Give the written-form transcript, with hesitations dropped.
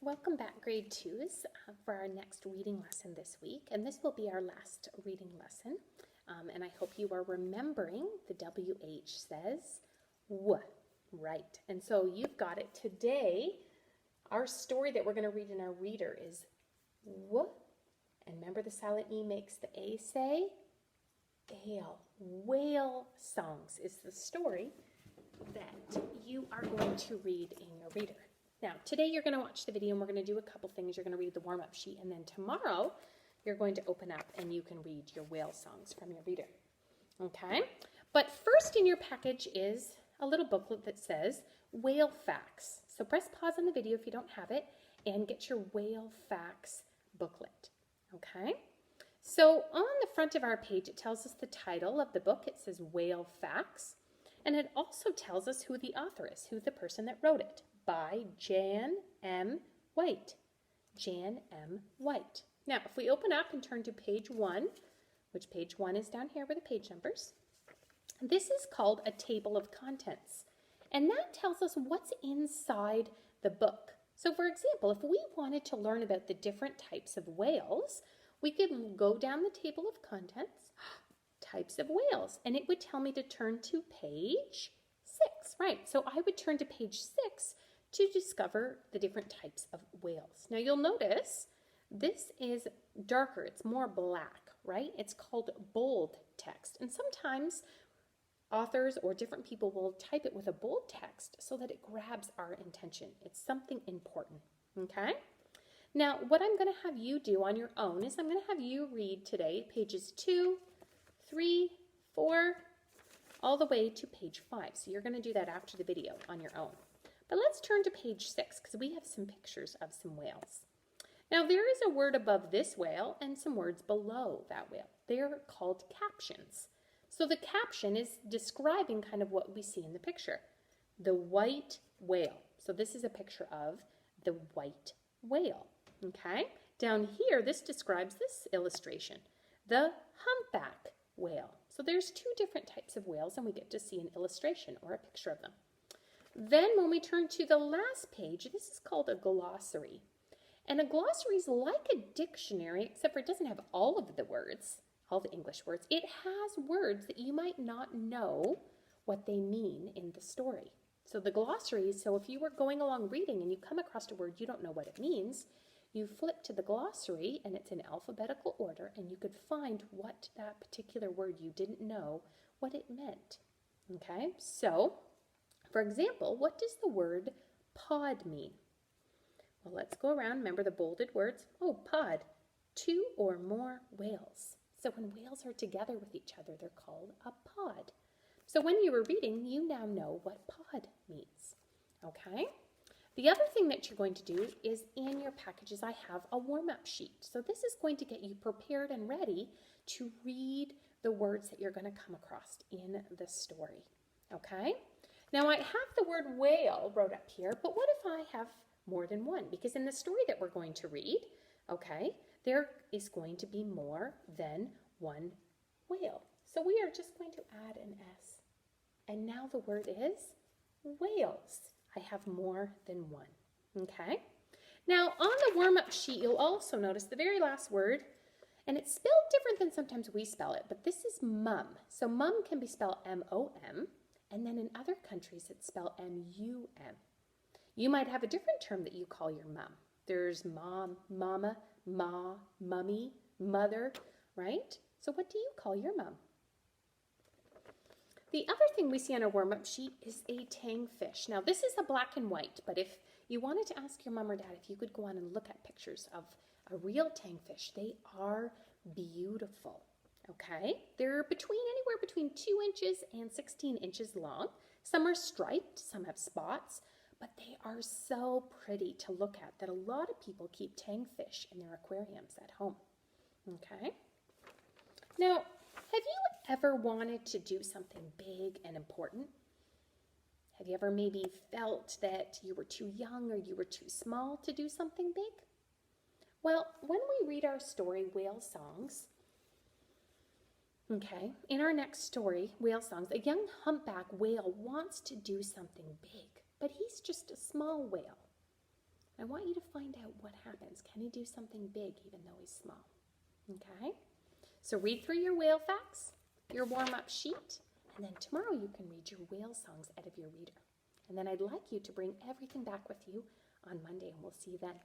Welcome back, grade 2s, for our next reading lesson this week. And this will be our last reading lesson. And I hope you are remembering the WH says W, right? And so you've got it. Today, our story that we're going to read in our reader is W. And remember the silent E makes the A say ale. Whale songs is the story that you are going to read in your reader. Now, today you're going to watch the video and we're going to do a couple things. You're going to read the warm-up sheet, and then tomorrow you're going to open up and you can read your whale songs from your reader. Okay? But first in your package is a little booklet that says whale facts. So press pause on the video if you don't have it and get your whale facts booklet. Okay? So on the front of our page it tells us the title of the book. It says Whale Facts. And it also tells us who the author is, who the person that wrote it. By Jan M. White. Jan M. White. Now, if we open up and turn to page 1, which page 1 is down here with the page numbers, this is called a table of contents. And that tells us what's inside the book. So, for example, if we wanted to learn about the different types of whales, we could go down the table of contents, types of whales, and it would tell me to turn to page 6. Right, so I would turn to page 6 to discover the different types of whales. Now you'll notice this is darker, it's more black, right? It's called bold text. And sometimes authors or different people will type it with a bold text so that it grabs our attention. It's something important, okay? Now what I'm going to have you do on your own is I'm going to have you read today pages 2, 3, 4, all the way to page 5. So you're going to do that after the video on your own. But let's turn to page 6 because we have some pictures of some whales. Now there is a word above this whale and some words below that whale. They're called captions. So the caption is describing kind of what we see in the picture. The white whale. So this is a picture of the white whale. Okay? Down here, this describes this illustration. The humpback whale. So there's two different types of whales and we get to see an illustration or a picture of them. Then when we turn to the last page, this is called a glossary. And a glossary is like a dictionary, except for it doesn't have all of the words, all the English words. It has words that you might not know what they mean in the story. So the glossary, so if you were going along reading and you come across a word you don't know what it means, you flip to the glossary and it's in alphabetical order and you could find what that particular word you didn't know what it meant. Okay, so for example, what does the word pod mean? Well, let's go around. Remember the bolded words? Oh, pod, 2 or more whales. So when whales are together with each other, they're called a pod. So when you were reading, you now know what pod means. Okay? The other thing that you're going to do is in your packages, I have a warm-up sheet. So this is going to get you prepared and ready to read the words that you're going to come across in the story. Okay? Now I have the word whale wrote up here, but what if I have more than one? Because in the story that we're going to read, okay, there is going to be more than one whale. So we are just going to add an S. And now the word is whales. I have more than one, okay? Now on the warm-up sheet, you'll also notice the very last word, and it's spelled different than sometimes we spell it, but this is mum. So mum can be spelled M-O-M, and then in other countries it's spelled M-U-M. You might have a different term that you call your mum. There's mom, mama, ma, mummy, mother, right? So what do you call your mum? The other thing we see on our warm-up sheet is a tang fish. Now this is a black and white, but if you wanted to ask your mom or dad if you could go on and look at pictures of a real tang fish, they are beautiful. Okay, they're anywhere between 2 inches and 16 inches long. Some are striped, some have spots, but they are so pretty to look at that a lot of people keep tang fish in their aquariums at home. Okay, now have you ever wanted to do something big and important? Have you ever maybe felt that you were too young or you were too small to do something big? Well, when we read our story, Whale Songs, okay, in our next story, Whale Songs, a young humpback whale wants to do something big, but he's just a small whale. I want you to find out what happens. Can he do something big even though he's small? Okay? So read through your whale facts, your warm-up sheet, and then tomorrow you can read your whale songs out of your reader. And then I'd like you to bring everything back with you on Monday, and we'll see you then.